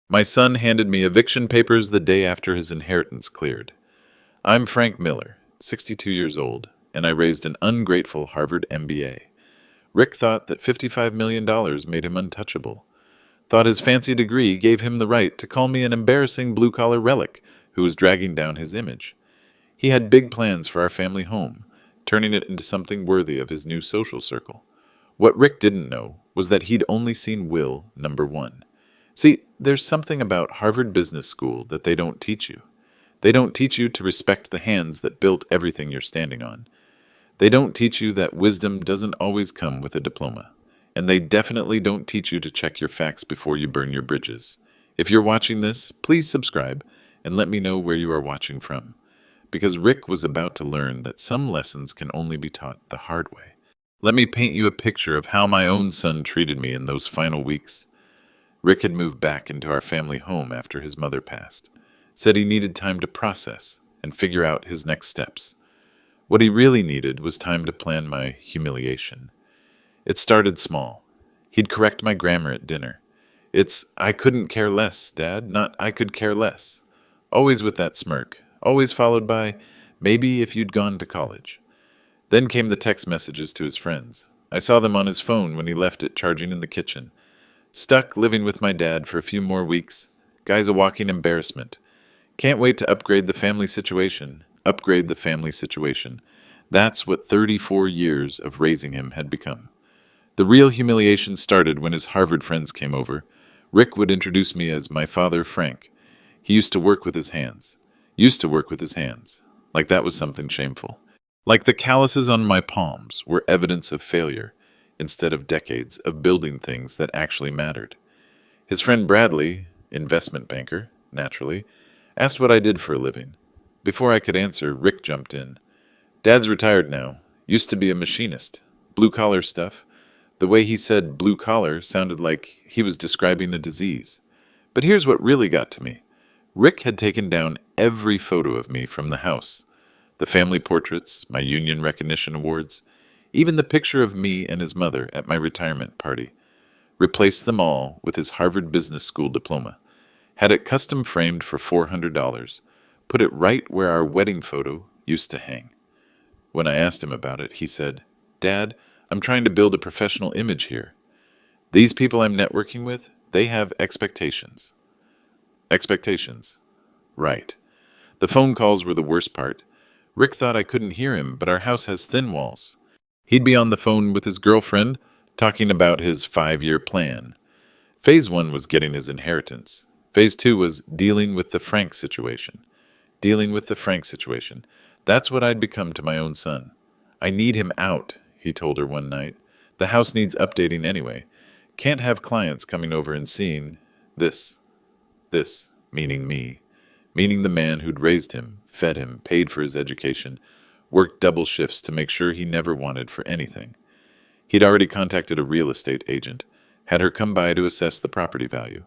My son handed me eviction papers the day after his inheritance cleared. I'm Frank Miller, 62 years old, and I raised an ungrateful Harvard MBA. Rick thought that $55 million made him untouchable. Thought his fancy degree gave him the right to call me an embarrassing blue-collar relic who was dragging down his image. He had big plans for our family home, turning it into something worthy of his new social circle. What Rick didn't know was that he'd only seen Will number one. See, there's something about Harvard Business School that they don't teach you. They don't teach you to respect the hands that built everything you're standing on. They don't teach you that wisdom doesn't always come with a diploma. And they definitely don't teach you to check your facts before you burn your bridges. If you're watching this, please subscribe and let me know where you are watching from. Because Rick was about to learn that some lessons can only be taught the hard way. Let me paint you a picture of how my own son treated me in those final weeks. Rick had moved back into our family home after his mother passed. Said he needed time to process and figure out his next steps. What he really needed was time to plan my humiliation. It started small. He'd correct my grammar at dinner. It's, "I couldn't care less, Dad," not "I could care less." Always with that smirk, always followed by, "maybe if you'd gone to college." Then came the text messages to his friends. I saw them on his phone when he left it charging in the kitchen. Stuck living with my dad for a few more weeks. Guy's a walking embarrassment. Can't wait to upgrade the family situation. Upgrade the family situation. That's what 34 years of raising him had become. The real humiliation started when his Harvard friends came over. Rick would introduce me as my father, Frank. He used to work with his hands. Used to work with his hands. Like that was something shameful. Like the calluses on my palms were evidence of failure, instead of decades of building things that actually mattered. His friend Bradley, investment banker, naturally, asked what I did for a living. Before I could answer, Rick jumped in. "Dad's retired now. Used to be a machinist. Blue-collar stuff." The way he said blue-collar sounded like he was describing a disease. But here's what really got to me. Rick had taken down every photo of me from the house. The family portraits, my union recognition awards, even the picture of me and his mother at my retirement party. Replaced them all with his Harvard Business School diploma. Had it custom framed for $400. Put it right where our wedding photo used to hang. When I asked him about it, he said, "Dad, I'm trying to build a professional image here. These people I'm networking with, they have expectations." Expectations. Right. The phone calls were the worst part. Rick thought I couldn't hear him, but our house has thin walls. He'd be on the phone with his girlfriend, talking about his 5-year plan. Phase 1 was getting his inheritance. Phase 2 was dealing with the Frank situation. Dealing with the Frank situation. That's what I'd become to my own son. "I need him out," he told her one night. "The house needs updating anyway. Can't have clients coming over and seeing this. This, meaning me. Meaning the man who'd raised him, fed him, paid for his education, worked double shifts to make sure he never wanted for anything. He'd already contacted a real estate agent, had her come by to assess the property value.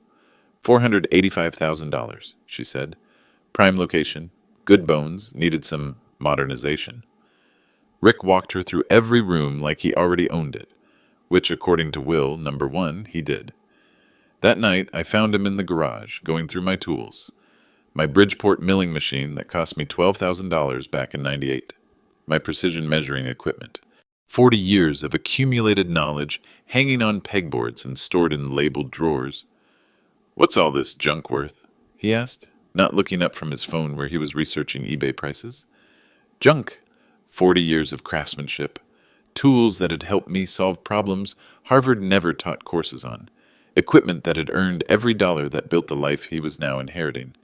$485,000, she said. Prime location, good bones, needed some modernization. Rick walked her through every room like he already owned it, which, according to Will, number one, he did. That night, I found him in the garage, going through my tools. My Bridgeport milling machine that cost me $12,000 back in '98. My precision measuring equipment. 40 years of accumulated knowledge hanging on pegboards and stored in labeled drawers. "What's all this junk worth?" he asked, not looking up from his phone where he was researching eBay prices. Junk. 40 years of craftsmanship. Tools that had helped me solve problems Harvard never taught courses on. Equipment that had earned every dollar that built the life he was now inheriting.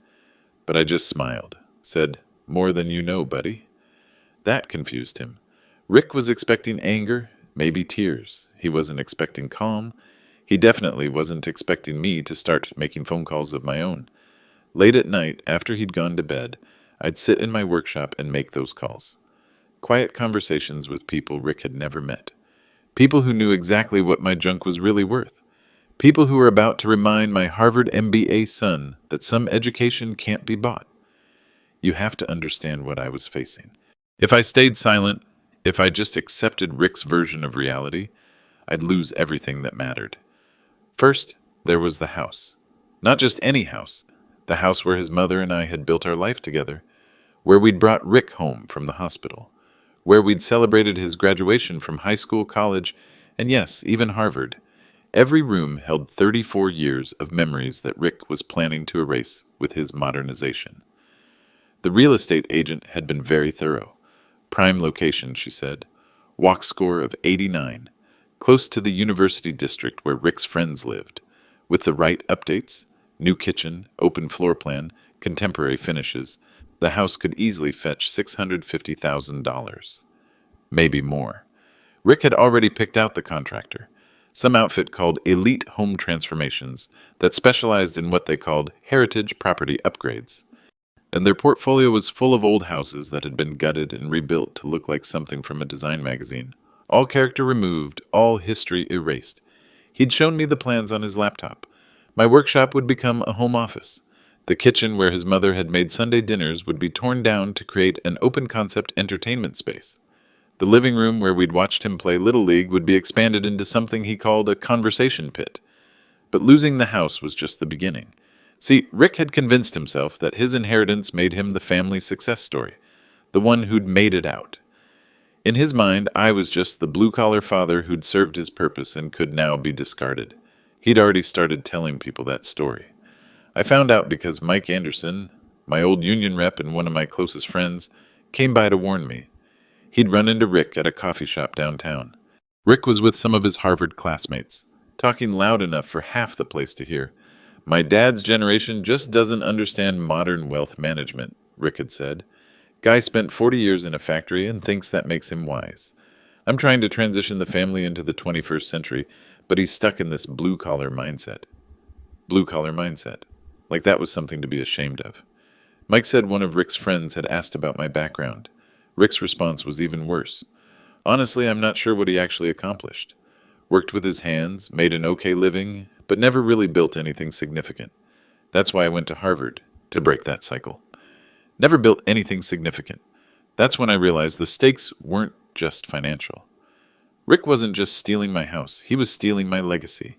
But I just smiled, said, "More than you know, buddy." That confused him. Rick was expecting anger, maybe tears. He wasn't expecting calm. He definitely wasn't expecting me to start making phone calls of my own. Late at night, after he'd gone to bed, I'd sit in my workshop and make those calls. Quiet conversations with people Rick had never met. People who knew exactly what my junk was really worth. People who were about to remind my Harvard MBA son that some education can't be bought. You have to understand what I was facing. If I stayed silent, if I just accepted Rick's version of reality, I'd lose everything that mattered. First, there was the house. Not just any house, the house where his mother and I had built our life together, where we'd brought Rick home from the hospital, where we'd celebrated his graduation from high school, college, and yes, even Harvard. Every room held 34 years of memories that Rick was planning to erase with his modernization. The real estate agent had been very thorough. Prime location, she said. Walk score of 89. Close to the university district where Rick's friends lived. With the right updates, new kitchen, open floor plan, contemporary finishes, the house could easily fetch $650,000. Maybe more. Rick had already picked out the contractor, some outfit called Elite Home Transformations that specialized in what they called heritage property upgrades. And their portfolio was full of old houses that had been gutted and rebuilt to look like something from a design magazine. All character removed, all history erased. He'd shown me the plans on his laptop. My workshop would become a home office. The kitchen where his mother had made Sunday dinners would be torn down to create an open-concept entertainment space. The living room where we'd watched him play Little League would be expanded into something he called a conversation pit. But losing the house was just the beginning. See, Rick had convinced himself that his inheritance made him the family success story, the one who'd made it out. In his mind, I was just the blue-collar father who'd served his purpose and could now be discarded. He'd already started telling people that story. I found out because Mike Anderson, my old union rep and one of my closest friends, came by to warn me. He'd run into Rick at a coffee shop downtown. Rick was with some of his Harvard classmates, talking loud enough for half the place to hear. "My dad's generation just doesn't understand modern wealth management," Rick had said. "Guy spent 40 years in a factory and thinks that makes him wise. I'm trying to transition the family into the 21st century, but he's stuck in this blue-collar mindset." Blue-collar mindset. Like that was something to be ashamed of. Mike said one of Rick's friends had asked about my background. Rick's response was even worse. "Honestly, I'm not sure what he actually accomplished. Worked with his hands, made an okay living, but never really built anything significant. That's why I went to Harvard, to break that cycle. Never built anything significant. That's when I realized the stakes weren't just financial. Rick wasn't just stealing my house, he was stealing my legacy.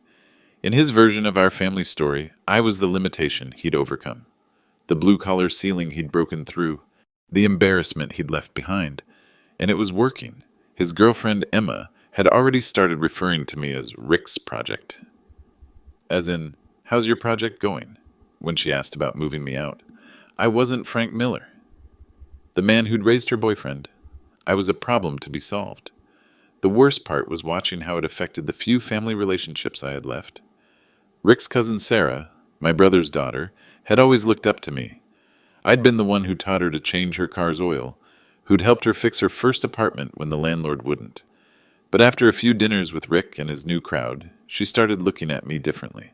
In his version of our family story, I was the limitation he'd overcome. The blue-collar ceiling he'd broken through, the embarrassment he'd left behind. And it was working. His girlfriend, Emma, had already started referring to me as Rick's project. As in, "How's your project going?" when she asked about moving me out. I wasn't Frank Miller, the man who'd raised her boyfriend. I was a problem to be solved. The worst part was watching how it affected the few family relationships I had left. Rick's cousin Sarah, my brother's daughter, had always looked up to me. I'd been the one who taught her to change her car's oil, who'd helped her fix her first apartment when the landlord wouldn't. But after a few dinners with Rick and his new crowd, she started looking at me differently.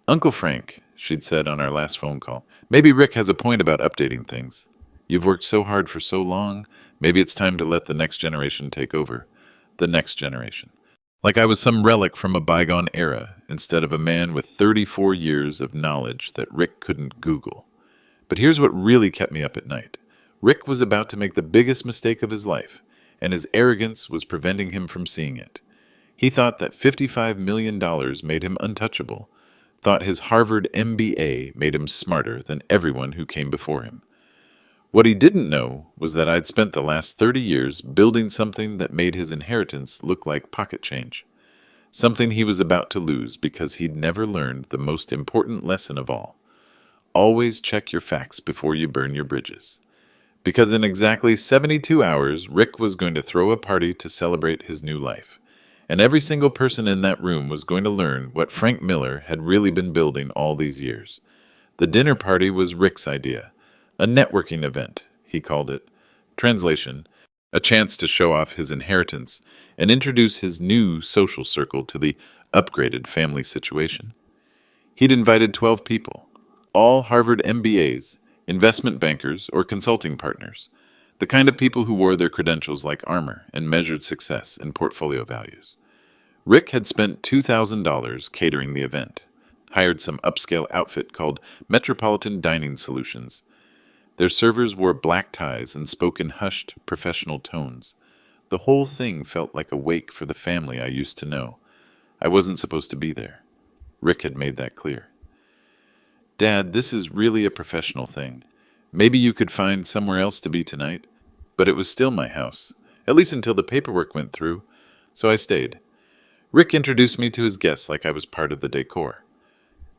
"Uncle Frank," she'd said on our last phone call, "maybe Rick has a point about updating things. You've worked so hard for so long, maybe it's time to let the next generation take over. The next generation." Like I was some relic from a bygone era, instead of a man with 34 years of knowledge that Rick couldn't Google. But here's what really kept me up at night. Rick was about to make the biggest mistake of his life, and his arrogance was preventing him from seeing it. He thought that $55 million made him untouchable, thought his Harvard MBA made him smarter than everyone who came before him. What he didn't know was that I'd spent the last 30 years building something that made his inheritance look like pocket change. Something he was about to lose because he'd never learned the most important lesson of all. Always check your facts before you burn your bridges. Because in exactly 72 hours, Rick was going to throw a party to celebrate his new life. And every single person in that room was going to learn what Frank Miller had really been building all these years. The dinner party was Rick's idea. A networking event, he called it. Translation, a chance to show off his inheritance and introduce his new social circle to the upgraded family situation. He'd invited 12 people, all Harvard MBAs, investment bankers, or consulting partners, the kind of people who wore their credentials like armor and measured success and portfolio values. Rick had spent $2,000 catering the event, hired some upscale outfit called Metropolitan Dining Solutions. Their servers wore black ties and spoke in hushed, professional tones. The whole thing felt like a wake for the family I used to know. I wasn't supposed to be there. Rick had made that clear. Dad, this is really a professional thing. Maybe you could find somewhere else to be tonight. But it was still my house, at least until the paperwork went through, so I stayed. Rick introduced me to his guests like I was part of the decor.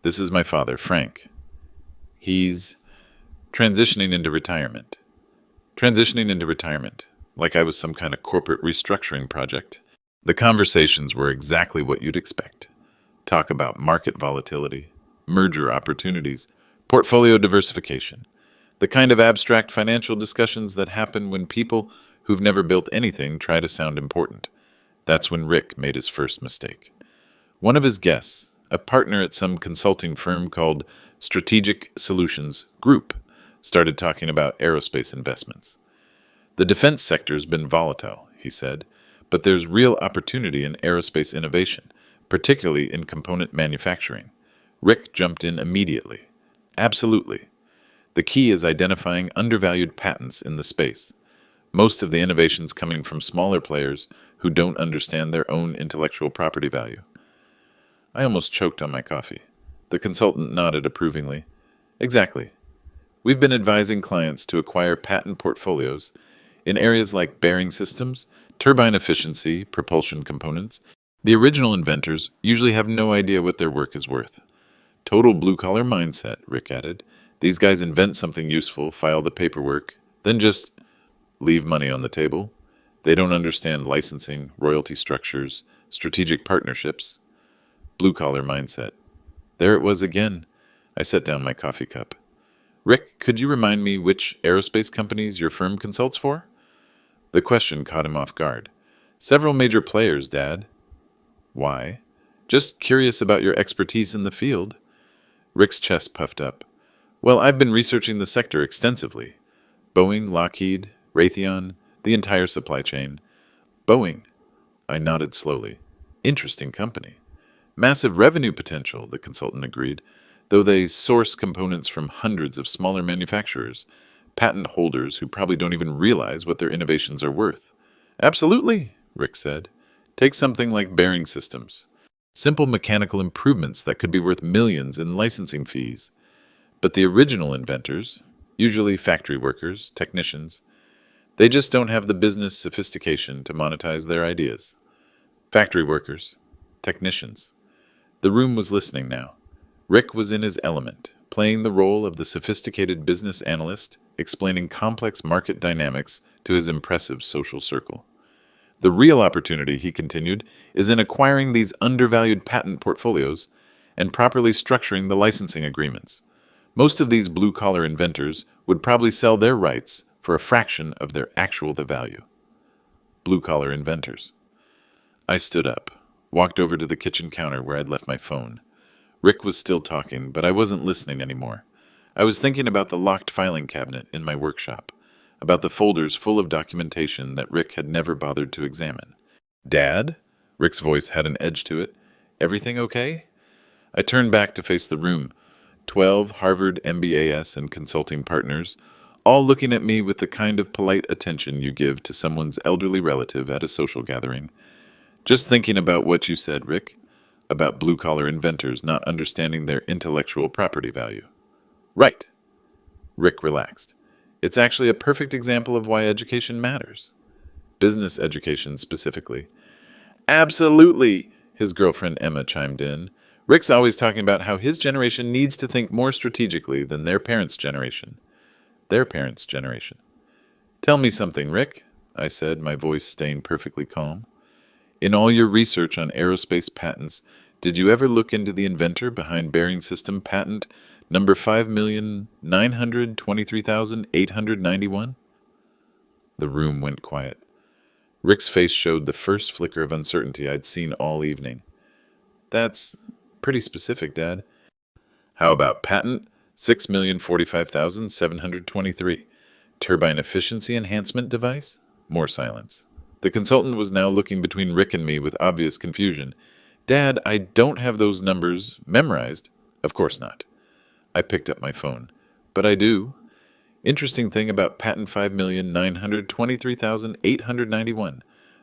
This is my father, Frank. He's transitioning into retirement. Transitioning into retirement, like I was some kind of corporate restructuring project. The conversations were exactly what you'd expect. Talk about market volatility, merger opportunities, portfolio diversification. The kind of abstract financial discussions that happen when people who've never built anything try to sound important. That's when Rick made his first mistake. One of his guests, a partner at some consulting firm called Strategic Solutions Group, started talking about aerospace investments. The defense sector's been volatile, he said, but there's real opportunity in aerospace innovation, particularly in component manufacturing. Rick jumped in immediately. Absolutely. The key is identifying undervalued patents in the space. Most of the innovations coming from smaller players who don't understand their own intellectual property value. I almost choked on my coffee. The consultant nodded approvingly. Exactly. We've been advising clients to acquire patent portfolios in areas like bearing systems, turbine efficiency, propulsion components. The original inventors usually have no idea what their work is worth. Total blue-collar mindset, Rick added. These guys invent something useful, file the paperwork, then just leave money on the table. They don't understand licensing, royalty structures, strategic partnerships. Blue-collar mindset. There it was again. I set down my coffee cup. Rick, could you remind me which aerospace companies your firm consults for? The question caught him off guard. Several major players, Dad. Why? Just curious about your expertise in the field. Rick's chest puffed up. Well, I've been researching the sector extensively. Boeing, Lockheed, Raytheon, the entire supply chain. Boeing. I nodded slowly. Interesting company. Massive revenue potential, the consultant agreed, though they source components from hundreds of smaller manufacturers, patent holders who probably don't even realize what their innovations are worth. Absolutely, Rick said. Take something like bearing systems. Simple mechanical improvements that could be worth millions in licensing fees. But the original inventors, usually factory workers, technicians, they just don't have the business sophistication to monetize their ideas. Factory workers, technicians. The room was listening now. Rick was in his element, playing the role of the sophisticated business analyst, explaining complex market dynamics to his impressive social circle. The real opportunity, he continued, is in acquiring these undervalued patent portfolios and properly structuring the licensing agreements. Most of these blue-collar inventors would probably sell their rights for a fraction of their actual value. Blue-collar inventors. I stood up, walked over to the kitchen counter where I'd left my phone. Rick was still talking, but I wasn't listening anymore. I was thinking about the locked filing cabinet in my workshop, about the folders full of documentation that Rick had never bothered to examine. Dad? Rick's voice had an edge to it. Everything okay? I turned back to face the room. 12 Harvard MBAs and consulting partners, all looking at me with the kind of polite attention you give to someone's elderly relative at a social gathering. Just thinking about what you said, Rick, about blue-collar inventors not understanding their intellectual property value. Right. Rick relaxed. It's actually a perfect example of why education matters. Business education specifically. Absolutely, his girlfriend Emma chimed in. Rick's always talking about how his generation needs to think more strategically than their parents' generation. Their parents' generation. Tell me something, Rick, I said, my voice staying perfectly calm. In all your research on aerospace patents, did you ever look into the inventor behind bearing system patent number 5,923,891? The room went quiet. Rick's face showed the first flicker of uncertainty I'd seen all evening. That's pretty specific, Dad. How about patent 6,045,723? Turbine efficiency enhancement device? More silence. The consultant was now looking between Rick and me with obvious confusion. Dad, I don't have those numbers memorized. Of course not. I picked up my phone. But I do. Interesting thing about patent 5,923,891,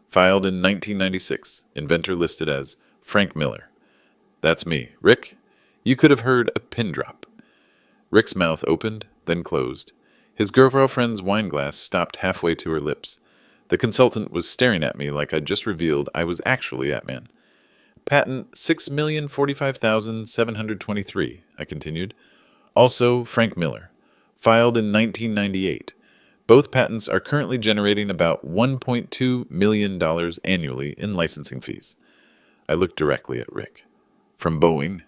filed in 1996, inventor listed as Frank Miller. That's me. Rick, you could have heard a pin drop. Rick's mouth opened, then closed. His girlfriend's wine glass stopped halfway to her lips. The consultant was staring at me like I'd just revealed I was actually Atman. Patent 6,045,723, I continued. Also, Frank Miller. Filed in 1998. Both patents are currently generating about $1.2 million annually in licensing fees. I looked directly at Rick. From Boeing.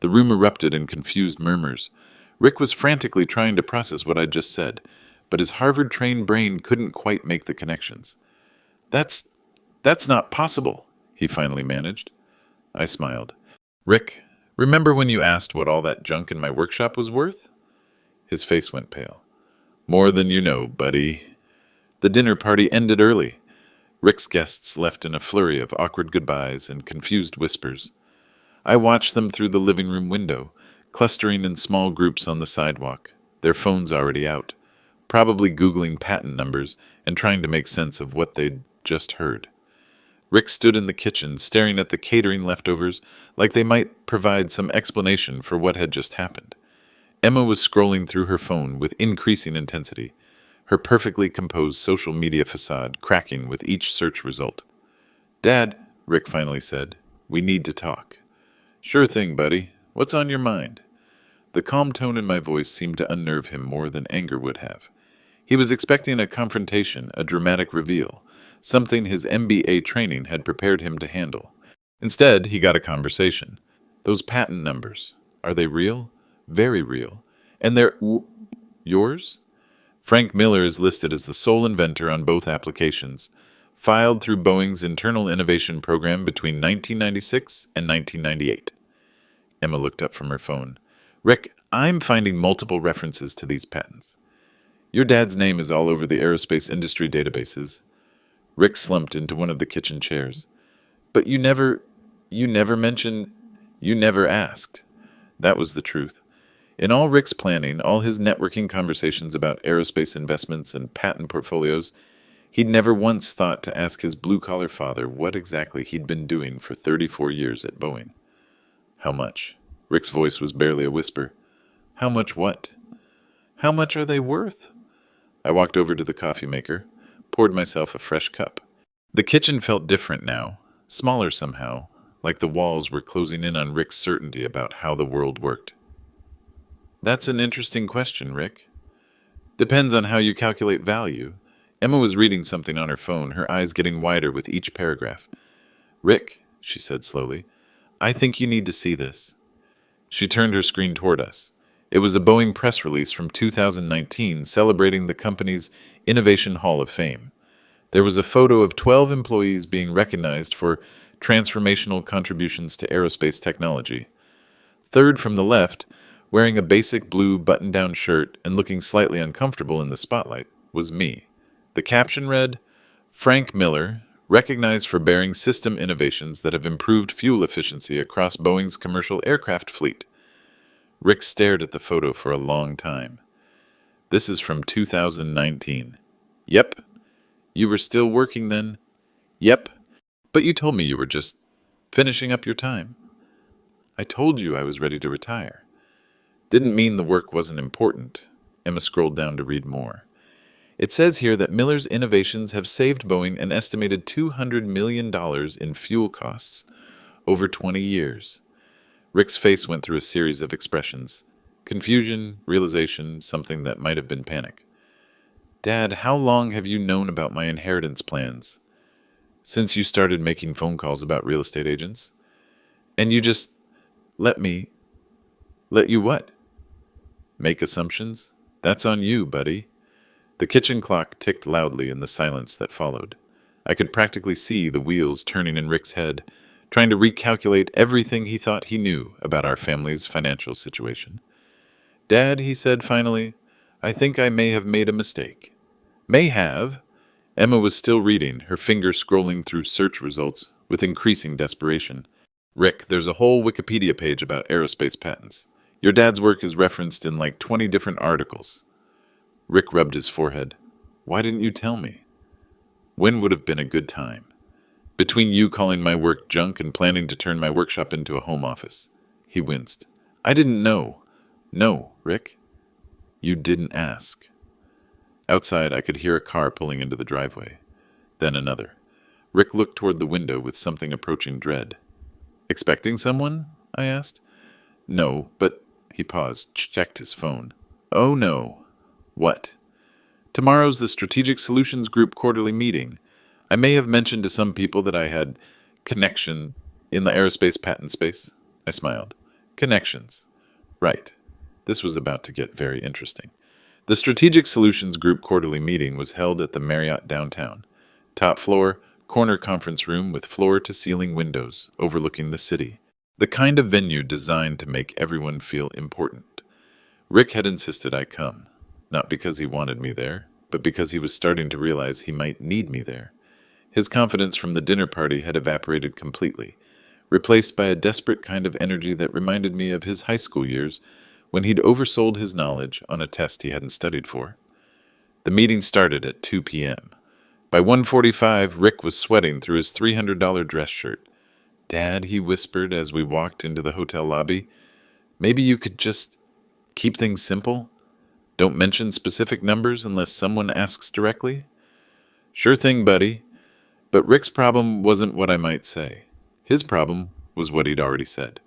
The room erupted in confused murmurs. Rick was frantically trying to process what I'd just said, but his Harvard-trained brain couldn't quite make the connections. That's not possible, he finally managed. I smiled. Rick, remember when you asked what all that junk in my workshop was worth? His face went pale. More than you know, buddy. The dinner party ended early. Rick's guests left in a flurry of awkward goodbyes and confused whispers. I watched them through the living room window, clustering in small groups on the sidewalk, their phones already out, probably Googling patent numbers and trying to make sense of what they'd just heard. Rick stood in the kitchen, staring at the catering leftovers like they might provide some explanation for what had just happened. Emma was scrolling through her phone with increasing intensity, her perfectly composed social media facade cracking with each search result. Dad, Rick finally said, we need to talk. Sure thing, buddy. What's on your mind? The calm tone in my voice seemed to unnerve him more than anger would have. He was expecting a confrontation, a dramatic reveal, something his MBA training had prepared him to handle. Instead, he got a conversation. Those patent numbers, are they real? Very real. And they're yours? Frank Miller is listed as the sole inventor on both applications, filed through Boeing's Internal Innovation Program between 1996 and 1998. Emma looked up from her phone. Rick, I'm finding multiple references to these patents. Your dad's name is all over the aerospace industry databases. Rick slumped into one of the kitchen chairs. But you never mentioned, you never asked. That was the truth. In all Rick's planning, all his networking conversations about aerospace investments and patent portfolios, he'd never once thought to ask his blue-collar father what exactly he'd been doing for 34 years at Boeing. How much? Rick's voice was barely a whisper. How much what? How much are they worth? I walked over to the coffee maker, poured myself a fresh cup. The kitchen felt different now, smaller somehow, like the walls were closing in on Rick's certainty about how the world worked. That's an interesting question, Rick. Depends on how you calculate value. Emma was reading something on her phone, her eyes getting wider with each paragraph. Rick, she said slowly, I think you need to see this. She turned her screen toward us. It was a Boeing press release from 2019 celebrating the company's Innovation Hall of Fame. There was a photo of 12 employees being recognized for transformational contributions to aerospace technology. Third from the left, wearing a basic blue button-down shirt and looking slightly uncomfortable in the spotlight, was me. The caption read, Frank Miller, recognized for bearing system innovations that have improved fuel efficiency across Boeing's commercial aircraft fleet. Rick stared at the photo for a long time. This is from 2019. Yep. You were still working then? Yep. But you told me you were just finishing up your time. I told you I was ready to retire. Didn't mean the work wasn't important. Emma scrolled down to read more. It says here that Miller's innovations have saved Boeing an estimated $200 million in fuel costs over 20 years. Rick's face went through a series of expressions. Confusion, realization, something that might have been panic. Dad, how long have you known about my inheritance plans? Since you started making phone calls about real estate agents? And you just let you what? Make assumptions? That's on you, buddy. The kitchen clock ticked loudly in the silence that followed. I could practically see the wheels turning in Rick's head, trying to recalculate everything he thought he knew about our family's financial situation. Dad, he said finally, I think I may have made a mistake. May have? Emma was still reading, her finger scrolling through search results with increasing desperation. Rick, there's a whole Wikipedia page about aerospace patents. Your dad's work is referenced in like 20 different articles. Rick rubbed his forehead. Why didn't you tell me? When would have been a good time? Between you calling my work junk and planning to turn my workshop into a home office. He winced. I didn't know. No, Rick? You didn't ask. Outside, I could hear a car pulling into the driveway. Then another. Rick looked toward the window with something approaching dread. Expecting someone? I asked. No, but... He paused, checked his phone. Oh no. What? Tomorrow's the Strategic Solutions Group quarterly meeting. I may have mentioned to some people that I had connection in the aerospace patent space. I smiled. Connections. Right. This was about to get very interesting. The Strategic Solutions Group quarterly meeting was held at the Marriott downtown. Top floor, corner conference room with floor-to-ceiling windows overlooking the city. The kind of venue designed to make everyone feel important. Rick had insisted I come, not because he wanted me there, but because he was starting to realize he might need me there. His confidence from the dinner party had evaporated completely, replaced by a desperate kind of energy that reminded me of his high school years when he'd oversold his knowledge on a test he hadn't studied for. The meeting started at 2 p.m. By 1:45, Rick was sweating through his $300 dress shirt. Dad, he whispered as we walked into the hotel lobby, maybe you could just keep things simple? Don't mention specific numbers unless someone asks directly? Sure thing, buddy. But Rick's problem wasn't what I might say. His problem was what he'd already said.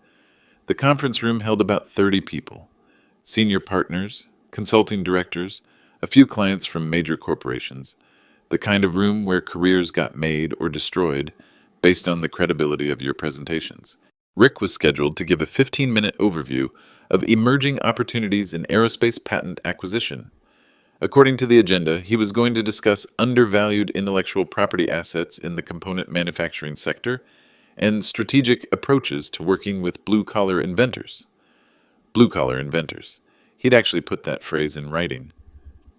The conference room held about 30 people. Senior partners, consulting directors, a few clients from major corporations. The kind of room where careers got made or destroyed based on the credibility of your presentations. Rick was scheduled to give a 15-minute overview of emerging opportunities in aerospace patent acquisition. According to the agenda, he was going to discuss undervalued intellectual property assets in the component manufacturing sector and strategic approaches to working with blue-collar inventors. Blue-collar inventors. He'd actually put that phrase in writing.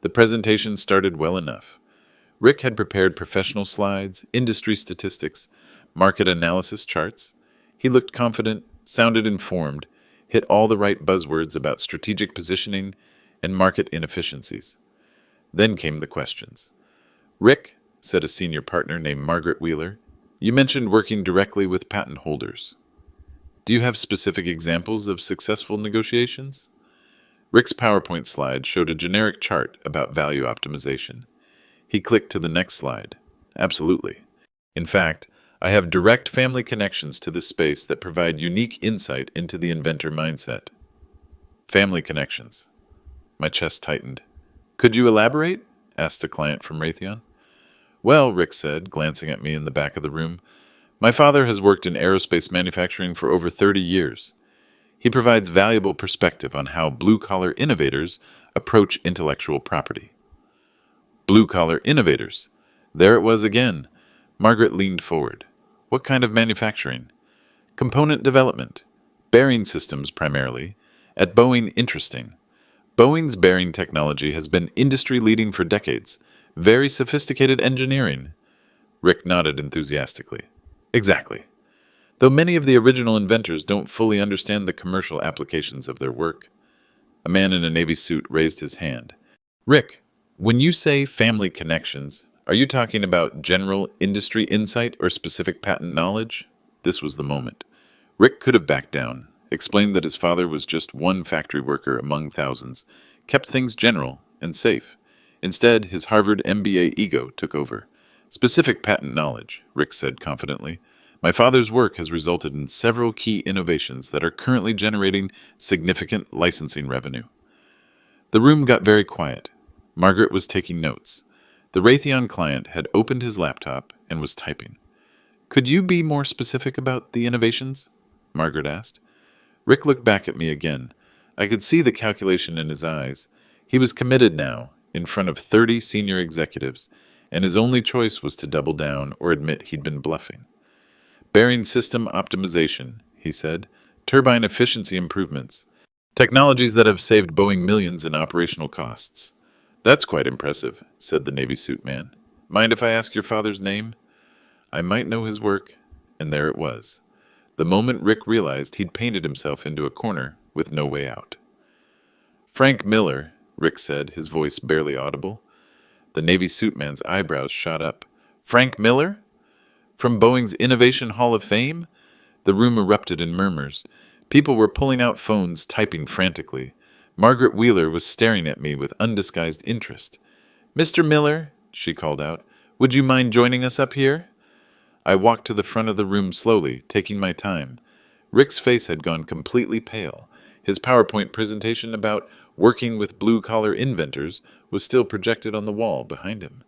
The presentation started well enough. Rick had prepared professional slides, industry statistics, market analysis charts. He looked confident, sounded informed, hit all the right buzzwords about strategic positioning and market inefficiencies. Then came the questions. Rick, said a senior partner named Margaret Wheeler, you mentioned working directly with patent holders. Do you have specific examples of successful negotiations? Rick's PowerPoint slide showed a generic chart about value optimization. He clicked to the next slide. Absolutely. In fact, I have direct family connections to this space that provide unique insight into the inventor mindset. Family connections. My chest tightened. Could you elaborate? Asked a client from Raytheon. Well, Rick said, glancing at me in the back of the room, my father has worked in aerospace manufacturing for over 30 years. He provides valuable perspective on how blue-collar innovators approach intellectual property. Blue-collar innovators. There it was again. Margaret leaned forward. What kind of manufacturing? Component development. Bearing systems, primarily. At Boeing, interesting. Boeing's bearing technology has been industry-leading for decades. Very sophisticated engineering. Rick nodded enthusiastically. Exactly. Though many of the original inventors don't fully understand the commercial applications of their work. A man in a Navy suit raised his hand. Rick, when you say family connections, are you talking about general industry insight or specific patent knowledge? This was the moment. Rick could have backed down, explained that his father was just one factory worker among thousands, kept things general and safe. Instead, his Harvard MBA ego took over. Specific patent knowledge, Rick said confidently. My father's work has resulted in several key innovations that are currently generating significant licensing revenue. The room got very quiet. Margaret was taking notes. The Raytheon client had opened his laptop and was typing. Could you be more specific about the innovations? Margaret asked. Rick looked back at me again. I could see the calculation in his eyes. He was committed now, in front of 30 senior executives, and his only choice was to double down or admit he'd been bluffing. Bearing system optimization, he said. Turbine efficiency improvements. Technologies that have saved Boeing millions in operational costs. That's quite impressive, said the Navy suit man. Mind if I ask your father's name? I might know his work, and there it was. The moment Rick realized he'd painted himself into a corner with no way out. Frank Miller, Rick said, his voice barely audible. The Navy suit man's eyebrows shot up. Frank Miller? From Boeing's Innovation Hall of Fame? The room erupted in murmurs. People were pulling out phones, typing frantically. Margaret Wheeler was staring at me with undisguised interest. "Mr. Miller," she called out, "would you mind joining us up here?" I walked to the front of the room slowly, taking my time. Rick's face had gone completely pale. His PowerPoint presentation about working with blue-collar inventors was still projected on the wall behind him.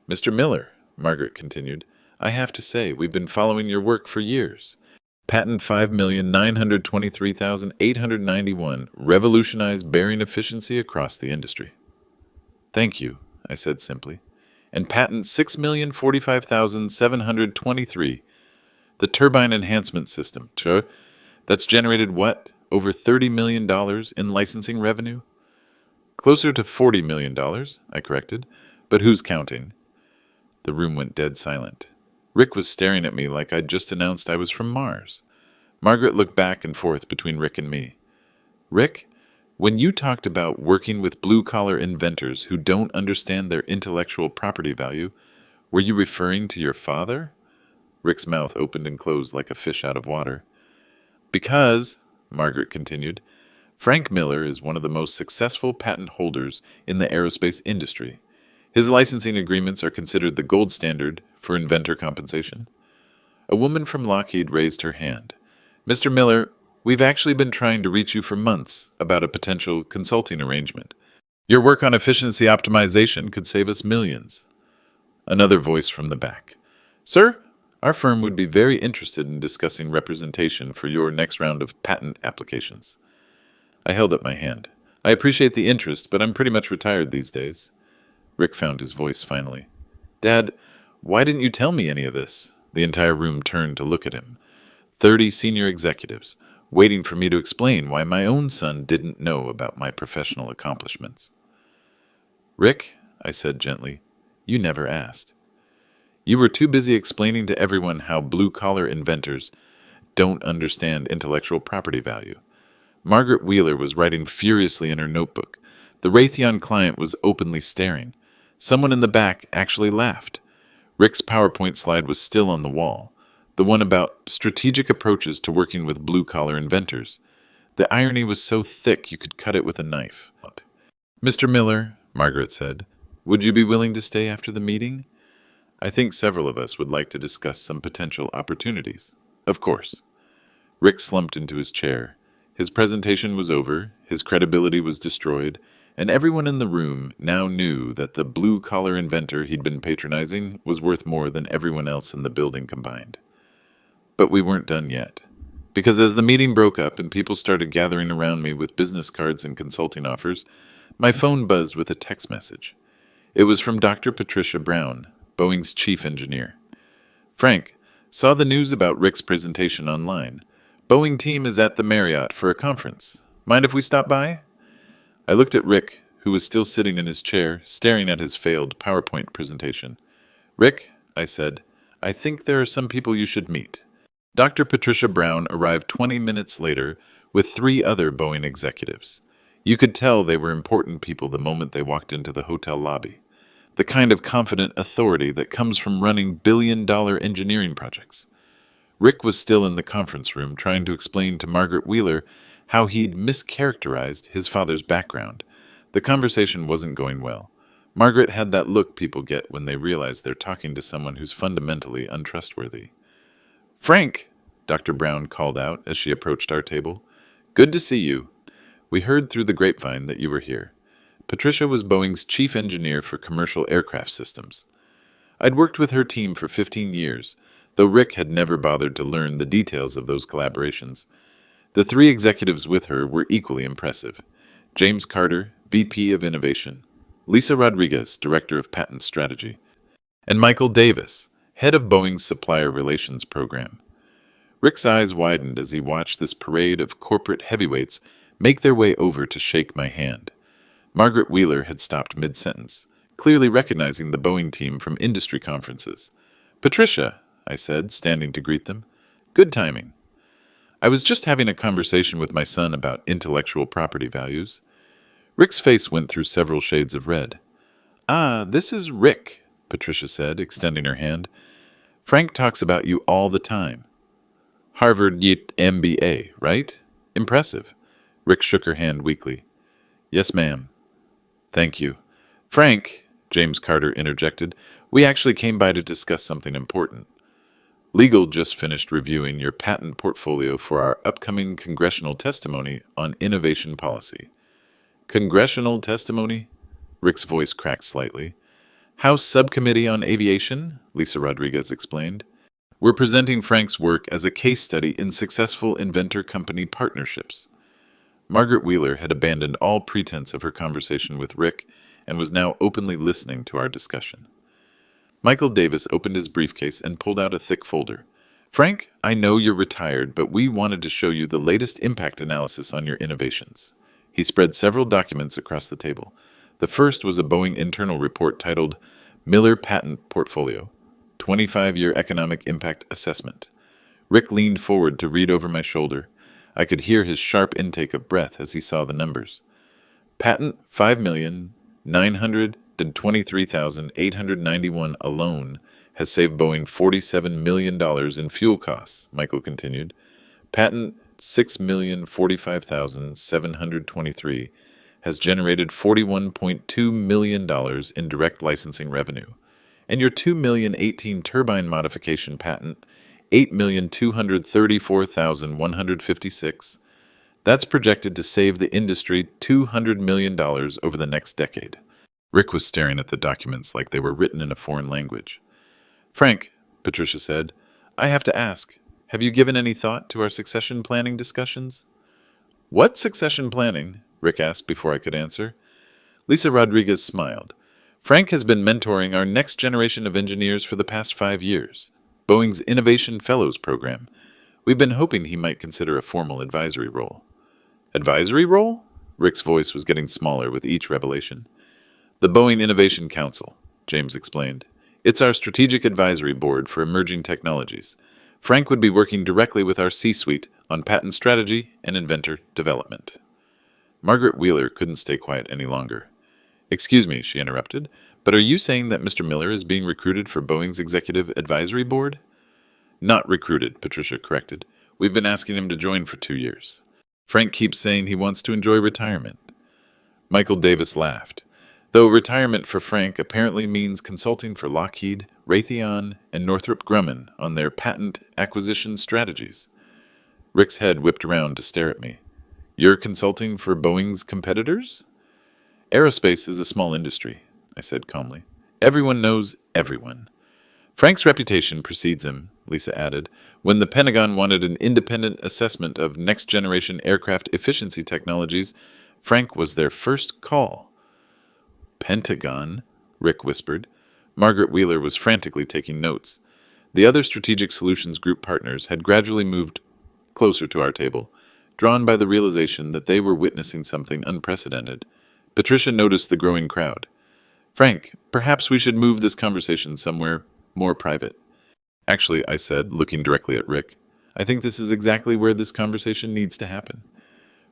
"Mr. Miller," Margaret continued, "I have to say, we've been following your work for years. Patent 5,923,891 revolutionized bearing efficiency across the industry." "Thank you," I said simply. "And patent 6,045,723, the turbine enhancement system. That's generated what? Over $30 million in licensing revenue?" "Closer to $40 million, I corrected. "But who's counting?" The room went dead silent. Rick was staring at me like I'd just announced I was from Mars. Margaret looked back and forth between Rick and me. "Rick, when you talked about working with blue-collar inventors who don't understand their intellectual property value, were you referring to your father?" Rick's mouth opened and closed like a fish out of water. "Because," Margaret continued, "Frank Miller is one of the most successful patent holders in the aerospace industry. His licensing agreements are considered the gold standard for inventor compensation." A woman from Lockheed raised her hand. "Mr. Miller, we've actually been trying to reach you for months about a potential consulting arrangement. Your work on efficiency optimization could save us millions." Another voice from the back. "Sir, our firm would be very interested in discussing representation for your next round of patent applications." I held up my hand. "I appreciate the interest, but I'm pretty much retired these days." Rick found his voice finally. "Dad, why didn't you tell me any of this?" The entire room turned to look at him. 30 senior executives, waiting for me to explain why my own son didn't know about my professional accomplishments. "Rick," I said gently, "you never asked. You were too busy explaining to everyone how blue-collar inventors don't understand intellectual property value." Margaret Wheeler was writing furiously in her notebook. The Raytheon client was openly staring. Someone in the back actually laughed. Rick's PowerPoint slide was still on the wall, the one about strategic approaches to working with blue-collar inventors. The irony was so thick you could cut it with a knife. "Mr. Miller," Margaret said, "would you be willing to stay after the meeting? I think several of us would like to discuss some potential opportunities." "Of course." Rick slumped into his chair. His presentation was over, his credibility was destroyed, and everyone in the room now knew that the blue-collar inventor he'd been patronizing was worth more than everyone else in the building combined. But we weren't done yet. Because as the meeting broke up and people started gathering around me with business cards and consulting offers, my phone buzzed with a text message. It was from Dr. Patricia Brown, Boeing's chief engineer. "Frank, saw the news about Rick's presentation online. Boeing team is at the Marriott for a conference. Mind if we stop by?" I looked at Rick, who was still sitting in his chair, staring at his failed PowerPoint presentation. "Rick," I said, "I think there are some people you should meet." Dr. Patricia Brown arrived 20 minutes later with 3 other Boeing executives. You could tell they were important people the moment they walked into the hotel lobby. The kind of confident authority that comes from running billion-dollar engineering projects. Rick was still in the conference room trying to explain to Margaret Wheeler how he'd mischaracterized his father's background. The conversation wasn't going well. Margaret had that look people get when they realize they're talking to someone who's fundamentally untrustworthy. "Frank," Dr. Brown called out as she approached our table. "Good to see you. We heard through the grapevine that you were here." Patricia was Boeing's chief engineer for commercial aircraft systems. I'd worked with her team for 15 years, though Rick had never bothered to learn the details of those collaborations. The 3 executives with her were equally impressive. James Carter, VP of Innovation, Lisa Rodriguez, Director of Patent Strategy, and Michael Davis, head of Boeing's Supplier Relations Program. Rick's eyes widened as he watched this parade of corporate heavyweights make their way over to shake my hand. Margaret Wheeler had stopped mid-sentence, clearly recognizing the Boeing team from industry conferences. "Patricia," I said, standing to greet them. "Good timing. I was just having a conversation with my son about intellectual property values." Rick's face went through several shades of red. "Ah, this is Rick," Patricia said, extending her hand. "Frank talks about you all the time. Harvard MBA, right? Impressive." Rick shook her hand weakly. Yes, ma'am. Thank you. Frank, James Carter interjected, we actually came by to discuss something important. Legal just finished reviewing your patent portfolio for our upcoming congressional testimony on innovation policy. Congressional testimony? Rick's voice cracked slightly. House Subcommittee on Aviation, Lisa Rodriguez explained. We're presenting Frank's work as a case study in successful inventor-company partnerships. Margaret Wheeler had abandoned all pretense of her conversation with Rick and was now openly listening to our discussion. Michael Davis opened his briefcase and pulled out a thick folder. Frank, I know you're retired, but we wanted to show you the latest impact analysis on your innovations. He spread several documents across the table. The first was a Boeing internal report titled Miller Patent Portfolio, 25-Year Economic Impact Assessment. Rick leaned forward to read over my shoulder. I could hear his sharp intake of breath as he saw the numbers. Patent 5,923,891 alone has saved Boeing $47 million in fuel costs, Michael continued. Patent 6,045,723 has generated $41.2 million in direct licensing revenue. And your 2,018 turbine modification patent, 8,234,156, that's projected to save the industry $200 million over the next decade. Rick was staring at the documents like they were written in a foreign language. Frank, Patricia said, I have to ask, have you given any thought to our succession planning discussions? What succession planning? Rick asked before I could answer. Lisa Rodriguez smiled. Frank has been mentoring our next generation of engineers for the past 5 years, Boeing's Innovation Fellows program. We've been hoping he might consider a formal advisory role. Advisory role? Rick's voice was getting smaller with each revelation. The Boeing Innovation Council, James explained. It's our strategic advisory board for emerging technologies. Frank would be working directly with our C-suite on patent strategy and inventor development. Margaret Wheeler couldn't stay quiet any longer. Excuse me, she interrupted, but are you saying that Mr. Miller is being recruited for Boeing's executive advisory board? Not recruited, Patricia corrected. We've been asking him to join for 2 years. Frank keeps saying he wants to enjoy retirement. Michael Davis laughed. Though retirement for Frank apparently means consulting for Lockheed, Raytheon, and Northrop Grumman on their patent acquisition strategies. Rick's head whipped around to stare at me. You're consulting for Boeing's competitors? Aerospace is a small industry, I said calmly. Everyone knows everyone. Frank's reputation precedes him, Lisa added. When the Pentagon wanted an independent assessment of next-generation aircraft efficiency technologies, Frank was their first call. Pentagon? Rick whispered. Margaret Wheeler was frantically taking notes. The other Strategic Solutions Group partners had gradually moved closer to our table, drawn by the realization that they were witnessing something unprecedented. Patricia noticed the growing crowd. Frank, perhaps we should move this conversation somewhere more private. Actually, I said, looking directly at Rick, I think this is exactly where this conversation needs to happen.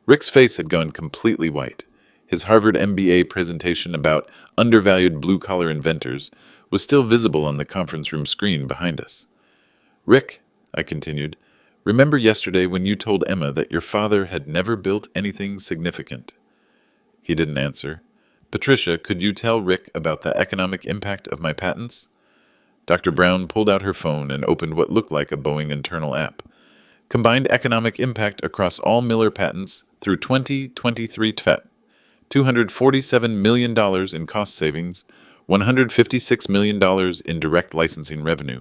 Rick's face had gone completely white. His Harvard MBA presentation about undervalued blue-collar inventors was still visible on the conference room screen behind us. Rick, I continued, remember yesterday when you told Emma that your father had never built anything significant? He didn't answer. Patricia, could you tell Rick about the economic impact of my patents? Dr. Brown pulled out her phone and opened what looked like a Boeing internal app. Combined economic impact across all Miller patents through 2023 TFET. $247 million in cost savings, $156 million in direct licensing revenue,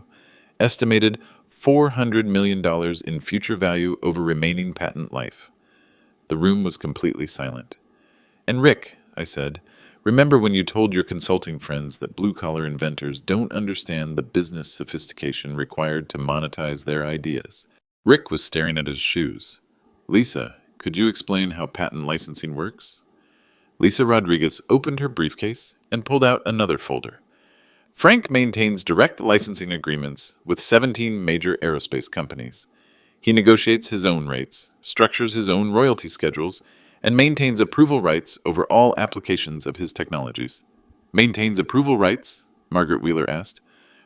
estimated $400 million in future value over remaining patent life. The room was completely silent. And Rick, I said, remember when you told your consulting friends that blue-collar inventors don't understand the business sophistication required to monetize their ideas? Rick was staring at his shoes. Lisa, could you explain how patent licensing works? Lisa Rodriguez opened her briefcase and pulled out another folder. Frank maintains direct licensing agreements with 17 major aerospace companies. He negotiates his own rates, structures his own royalty schedules, and maintains approval rights over all applications of his technologies. Maintains approval rights? Margaret Wheeler asked.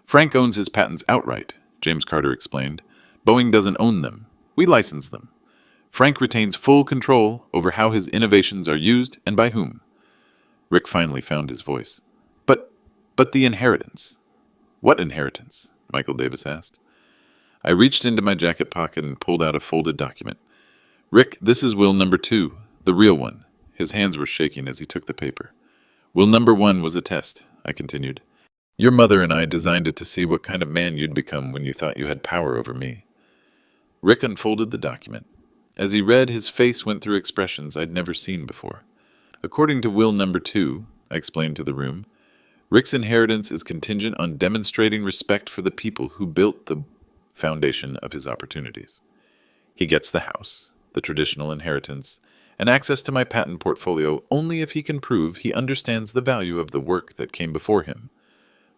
Frank owns his patents outright, James Carter explained. Boeing doesn't own them. We license them. Frank retains full control over how his innovations are used and by whom. Rick finally found his voice. But the inheritance. What inheritance? Michael Davis asked. I reached into my jacket pocket and pulled out a folded document. Rick, this is will number 2, the real one. His hands were shaking as he took the paper. Will number 1 was a test, I continued. Your mother and I designed it to see what kind of man you'd become when you thought you had power over me. Rick unfolded the document. As he read, his face went through expressions I'd never seen before. According to will number 2, I explained to the room, Rick's inheritance is contingent on demonstrating respect for the people who built the foundation of his opportunities. He gets the house, the traditional inheritance, and access to my patent portfolio only if he can prove he understands the value of the work that came before him.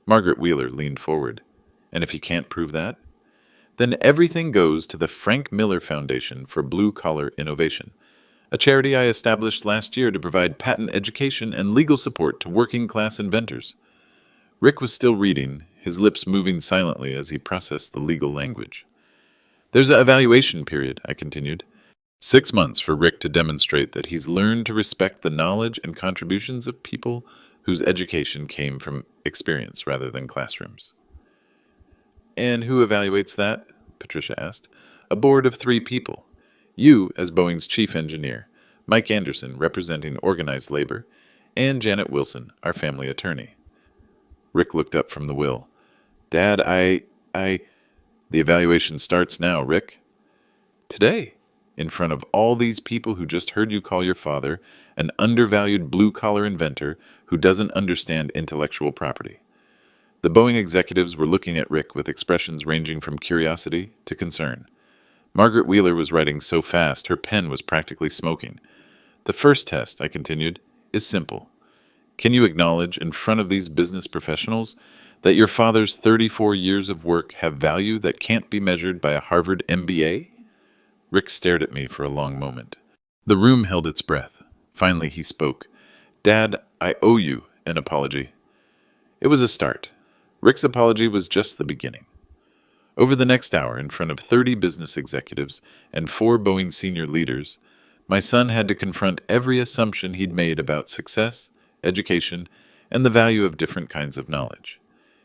Margaret Wheeler leaned forward. And if he can't prove that? Then everything goes to the Frank Miller Foundation for Blue-Collar Innovation, a charity I established last year to provide patent education and legal support to working-class inventors. Rick was still reading, his lips moving silently as he processed the legal language. There's an evaluation period, I continued. 6 months for Rick to demonstrate that he's learned to respect the knowledge and contributions of people whose education came from experience rather than classrooms. And who evaluates that? Patricia asked. A board of 3 people. You as Boeing's chief engineer, Mike Anderson representing organized labor, and Janet Wilson, our family attorney. Rick looked up from the will. Dad, The evaluation starts now, Rick. Today, in front of all these people who just heard you call your father an undervalued blue-collar inventor who doesn't understand intellectual property. The Boeing executives were looking at Rick with expressions ranging from curiosity to concern. Margaret Wheeler was writing so fast her pen was practically smoking. The first test, I continued, is simple. Can you acknowledge in front of these business professionals that your father's 34 years of work have value that can't be measured by a Harvard MBA? Rick stared at me for a long moment. The room held its breath. Finally he spoke. Dad, I owe you an apology. It was a start. Rick's apology was just the beginning. Over the next hour, in front of 30 business executives and 4 Boeing senior leaders, my son had to confront every assumption he'd made about success, education, and the value of different kinds of knowledge.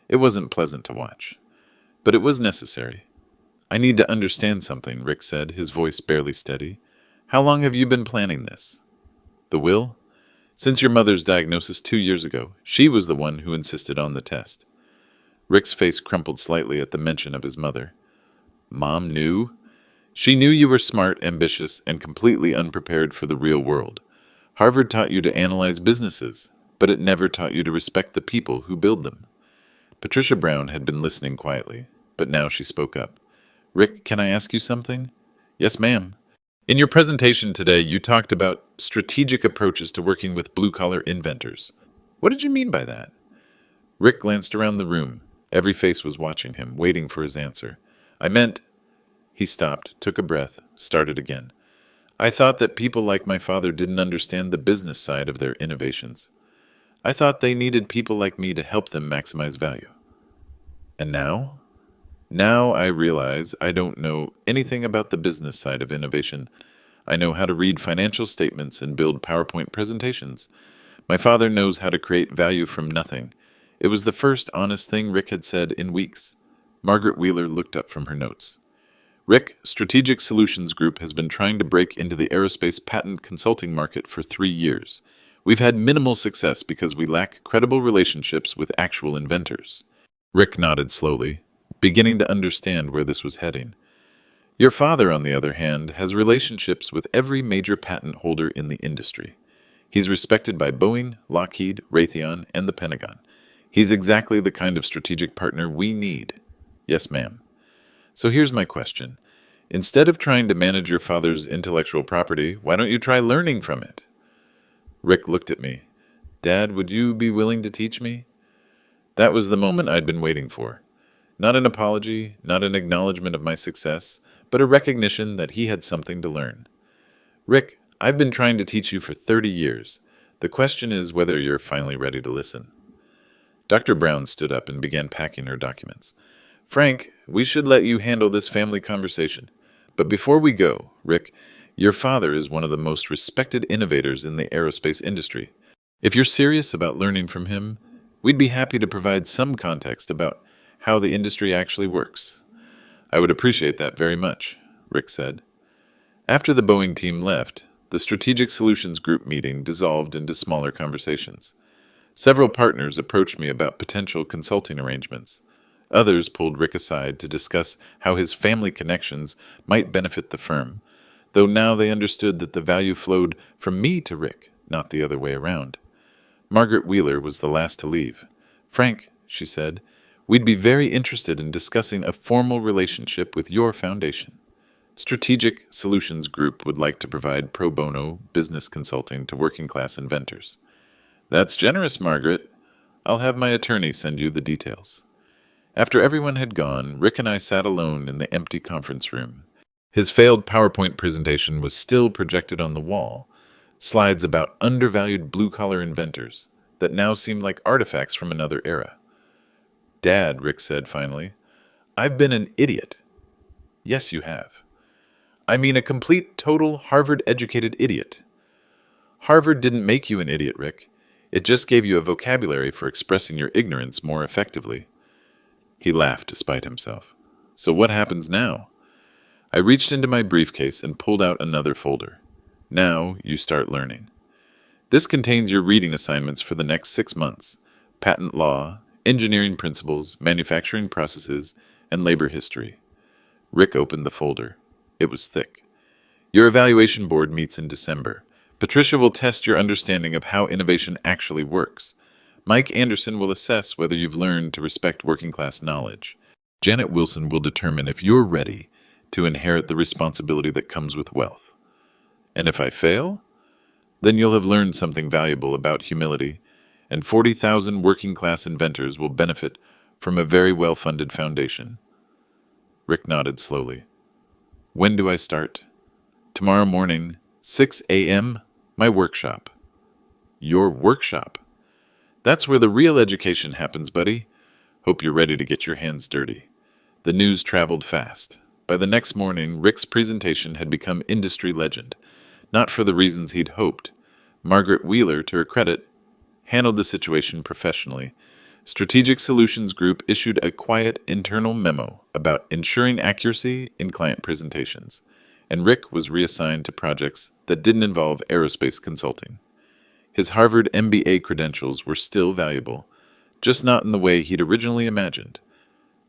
It wasn't pleasant to watch, but it was necessary. I need to understand something, Rick said, his voice barely steady. How long have you been planning this? The will? Since your mother's diagnosis 2 years ago. She was the one who insisted on the test. Rick's face crumpled slightly at the mention of his mother. Mom knew? She knew you were smart, ambitious, and completely unprepared for the real world. Harvard taught you to analyze businesses, but it never taught you to respect the people who build them. Patricia Brown had been listening quietly, but now she spoke up. Rick, can I ask you something? Yes, ma'am. In your presentation today, you talked about strategic approaches to working with blue-collar inventors. What did you mean by that? Rick glanced around the room. Every face was watching him, waiting for his answer. I meant... He stopped, took a breath, started again. I thought that people like my father didn't understand the business side of their innovations. I thought they needed people like me to help them maximize value. And now? Now I realize I don't know anything about the business side of innovation. I know how to read financial statements and build PowerPoint presentations. My father knows how to create value from nothing. It was the first honest thing Rick had said in weeks. Margaret Wheeler looked up from her notes. Rick, Strategic Solutions Group has been trying to break into the aerospace patent consulting market for 3 years. We've had minimal success because we lack credible relationships with actual inventors. Rick nodded slowly, beginning to understand where this was heading. Your father, on the other hand, has relationships with every major patent holder in the industry. He's respected by Boeing, Lockheed, Raytheon, and the Pentagon. He's exactly the kind of strategic partner we need. Yes, ma'am. So here's my question. Instead of trying to manage your father's intellectual property, why don't you try learning from it? Rick looked at me. Dad, would you be willing to teach me? That was the moment I'd been waiting for. Not an apology, not an acknowledgement of my success, but a recognition that he had something to learn. Rick, I've been trying to teach you for 30 years. The question is whether you're finally ready to listen. Dr. Brown stood up and began packing her documents. Frank, we should let you handle this family conversation. But before we go, Rick, Your father is one of the most respected innovators in the aerospace industry. If you're serious about learning from him, we'd be happy to provide some context about how the industry actually works. I would appreciate that very much, Rick said. After the Boeing team left, the Strategic Solutions Group meeting dissolved into smaller conversations. Several partners approached me about potential consulting arrangements. Others pulled Rick aside to discuss how his family connections might benefit the firm, though now they understood that the value flowed from me to Rick, not the other way around. Margaret Wheeler was the last to leave. "Frank," she said, "we'd be very interested in discussing a formal relationship with your foundation. Strategic Solutions Group would like to provide pro bono business consulting to working-class inventors." "That's generous, Margaret. I'll have my attorney send you the details." After everyone had gone, Rick and I sat alone in the empty conference room. His failed PowerPoint presentation was still projected on the wall, slides about undervalued blue-collar inventors that now seemed like artifacts from another era. "Dad," Rick said finally, "I've been an idiot." "Yes, you have." "I mean a complete, total, Harvard-educated idiot." "Harvard didn't make you an idiot, Rick. It just gave you a vocabulary for expressing your ignorance more effectively." He laughed despite himself. "So what happens now?" I reached into my briefcase and pulled out another folder. "Now you start learning. This contains your reading assignments for the next 6 months: patent law, engineering principles, manufacturing processes, and labor history." Rick opened the folder. It was thick. "Your evaluation board meets in December. Patricia will test your understanding of how innovation actually works. Mike Anderson will assess whether you've learned to respect working-class knowledge. Janet Wilson will determine if you're ready to inherit the responsibility that comes with wealth. And if I fail, then you'll have learned something valuable about humility, and 40,000 working-class inventors will benefit from a very well-funded foundation." Rick nodded slowly. "When do I start?" "Tomorrow morning, 6 a.m., my workshop." "Your workshop? That's where the real education happens, buddy. Hope you're ready to get your hands dirty." The news traveled fast. By the next morning, Rick's presentation had become industry legend, not for the reasons he'd hoped. Margaret Wheeler, to her credit, handled the situation professionally. Strategic Solutions Group issued a quiet internal memo about ensuring accuracy in client presentations, and Rick was reassigned to projects that didn't involve aerospace consulting. His Harvard MBA credentials were still valuable, just not in the way he'd originally imagined.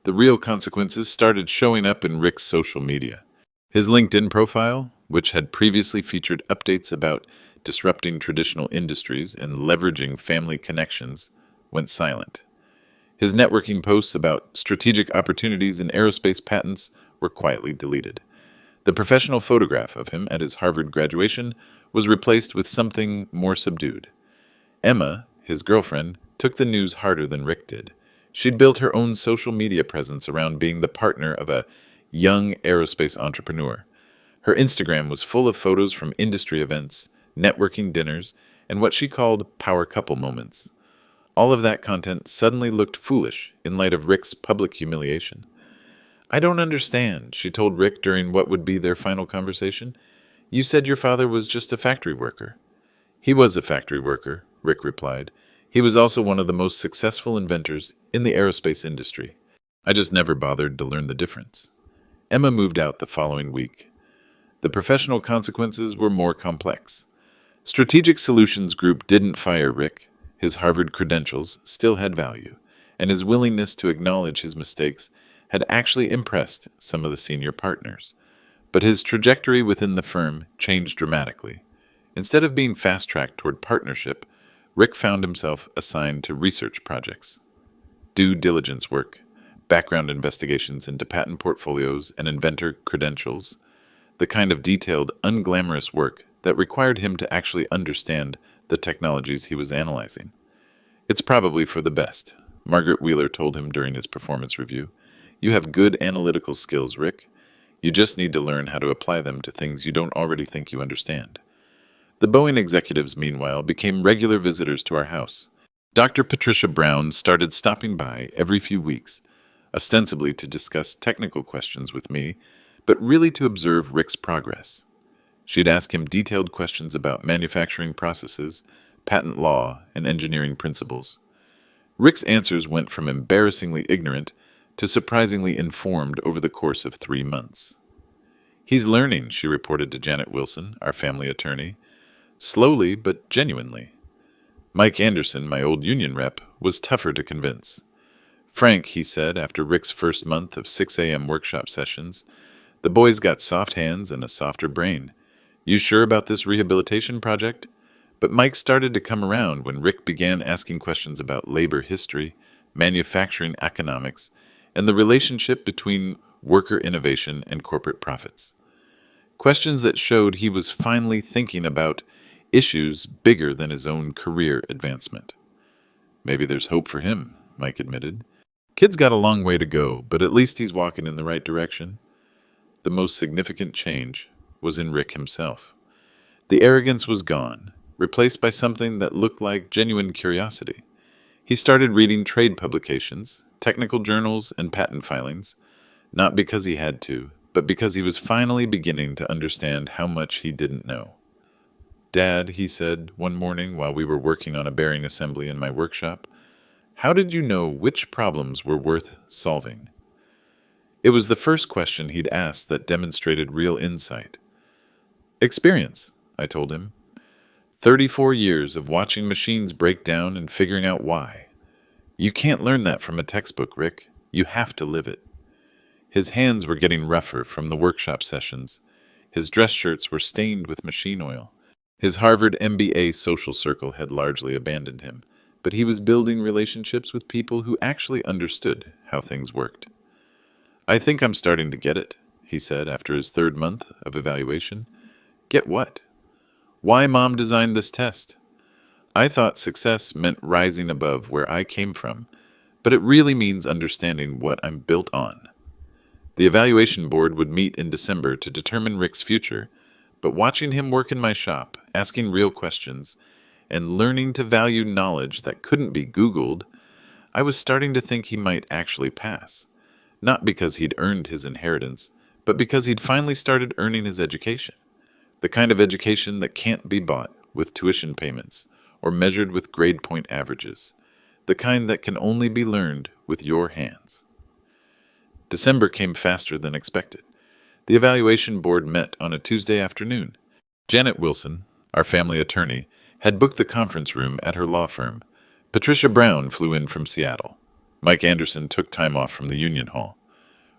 The real consequences started showing up in Rick's social media. His LinkedIn profile, which had previously featured updates about disrupting traditional industries and leveraging family connections, went silent. His networking posts about strategic opportunities in aerospace patents were quietly deleted. The professional photograph of him at his Harvard graduation was replaced with something more subdued. Emma, his girlfriend, took the news harder than Rick did. She'd built her own social media presence around being the partner of a young aerospace entrepreneur. Her Instagram was full of photos from industry events, networking dinners, and what she called power couple moments. All of that content suddenly looked foolish in light of Rick's public humiliation. "I don't understand," she told Rick during what would be their final conversation. "You said your father was just a factory worker." "He was a factory worker," Rick replied. "He was also one of the most successful inventors in the aerospace industry. I just never bothered to learn the difference." Emma moved out the following week. The professional consequences were more complex. Strategic Solutions Group didn't fire Rick. His Harvard credentials still had value, and his willingness to acknowledge his mistakes had actually impressed some of the senior partners. But his trajectory within the firm changed dramatically. Instead of being fast-tracked toward partnership, Rick found himself assigned to research projects, due diligence work, background investigations into patent portfolios and inventor credentials, the kind of detailed, unglamorous work that required him to actually understand the technologies he was analyzing. "It's probably for the best," Margaret Wheeler told him during his performance review. "You have good analytical skills, Rick. You just need to learn how to apply them to things you don't already think you understand." The Boeing executives, meanwhile, became regular visitors to our house. Dr. Patricia Brown started stopping by every few weeks, ostensibly to discuss technical questions with me, but really to observe Rick's progress. She'd ask him detailed questions about manufacturing processes, patent law, and engineering principles. Rick's answers went from embarrassingly ignorant to surprisingly informed over the course of 3 months. "He's learning," she reported to Janet Wilson, our family attorney. "Slowly, but genuinely." Mike Anderson, my old union rep, was tougher to convince. "Frank," he said after Rick's first month of 6 a.m. workshop sessions, "the boy's got soft hands and a softer brain. You sure about this rehabilitation project?" But Mike started to come around when Rick began asking questions about labor history, manufacturing economics, and the relationship between worker innovation and corporate profits. Questions that showed he was finally thinking about issues bigger than his own career advancement. "Maybe there's hope for him," Mike admitted. "Kid's got a long way to go, but at least he's walking in the right direction." The most significant change was in Rick himself. The arrogance was gone, replaced by something that looked like genuine curiosity. He started reading trade publications, technical journals, and patent filings, not because he had to, but because he was finally beginning to understand how much he didn't know. "Dad," he said one morning while we were working on a bearing assembly in my workshop, "how did you know which problems were worth solving?" It was the first question he'd asked that demonstrated real insight. "Experience," I told him. 34 years of watching machines break down and figuring out why. You can't learn that from a textbook, Rick. You have to live it." His hands were getting rougher from the workshop sessions. His dress shirts were stained with machine oil. His Harvard MBA social circle had largely abandoned him, but he was building relationships with people who actually understood how things worked. "I think I'm starting to get it," he said after his 3rd month of evaluation. "Get what?" "Why Mom designed this test. I thought success meant rising above where I came from, but it really means understanding what I'm built on." The evaluation board would meet in December to determine Rick's future, but watching him work in my shop, asking real questions, and learning to value knowledge that couldn't be Googled, I was starting to think he might actually pass. Not because he'd earned his inheritance, but because he'd finally started earning his education. The kind of education that can't be bought with tuition payments or measured with grade point averages. The kind that can only be learned with your hands. December came faster than expected. The evaluation board met on a Tuesday afternoon. Janet Wilson, our family attorney, had booked the conference room at her law firm. Patricia Brown flew in from Seattle. Mike Anderson took time off from the union hall.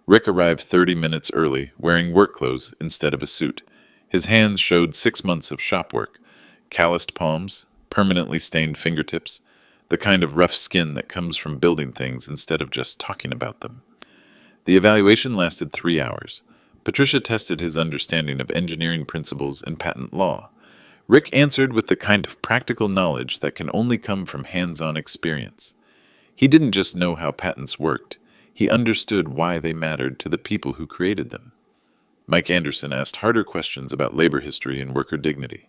Rick arrived 30 minutes early, wearing work clothes instead of a suit. His hands showed 6 months of shop work, calloused palms, permanently stained fingertips, the kind of rough skin that comes from building things instead of just talking about them. The evaluation lasted 3 hours. Patricia tested his understanding of engineering principles and patent law. Rick answered with the kind of practical knowledge that can only come from hands-on experience. He didn't just know how patents worked. He understood why they mattered to the people who created them. Mike Anderson asked harder questions about labor history and worker dignity.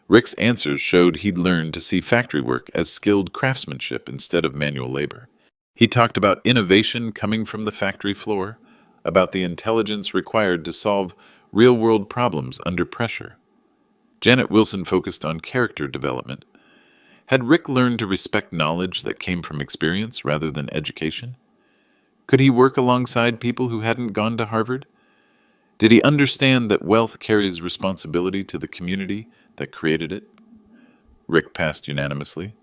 Rick's answers showed he'd learned to see factory work as skilled craftsmanship instead of manual labor. He talked about innovation coming from the factory floor, about the intelligence required to solve real-world problems under pressure. Janet Wilson focused on character development. Had Rick learned to respect knowledge that came from experience rather than education? Could he work alongside people who hadn't gone to Harvard? Did he understand that wealth carries responsibility to the community that created it? Rick passed unanimously.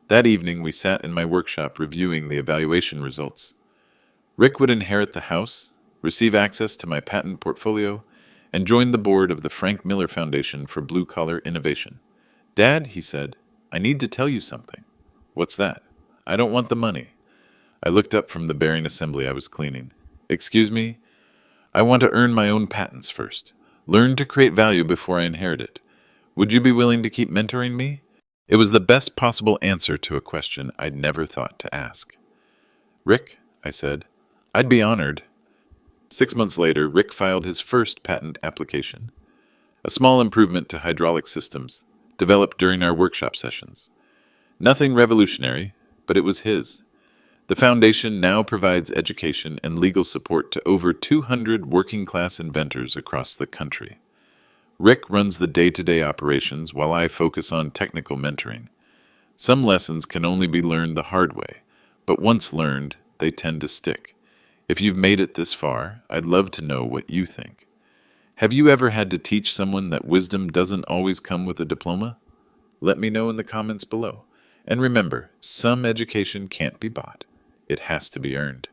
That evening, we sat in my workshop reviewing the evaluation results. Rick would inherit the house, receive access to my patent portfolio, and join the board of the Frank Miller Foundation for Blue Collar Innovation. "Dad," he said, "I need to tell you something." "What's that?" "I don't want the money." I looked up from the bearing assembly I was cleaning. "Excuse me? I want to earn my own patents first. Learn to create value before I inherit it. Would you be willing to keep mentoring me?" It was the best possible answer to a question I'd never thought to ask. "Rick," I said, "I'd be honored." 6 months later, Rick filed his first patent application. A small improvement to hydraulic systems, developed during our workshop sessions. Nothing revolutionary, but it was his. The foundation now provides education and legal support to over 200 working-class inventors across the country. Rick runs the day-to-day operations while I focus on technical mentoring. Some lessons can only be learned the hard way, but once learned, they tend to stick. If you've made it this far, I'd love to know what you think. Have you ever had to teach someone that wisdom doesn't always come with a diploma? Let me know in the comments below. And remember, some education can't be bought. It has to be earned.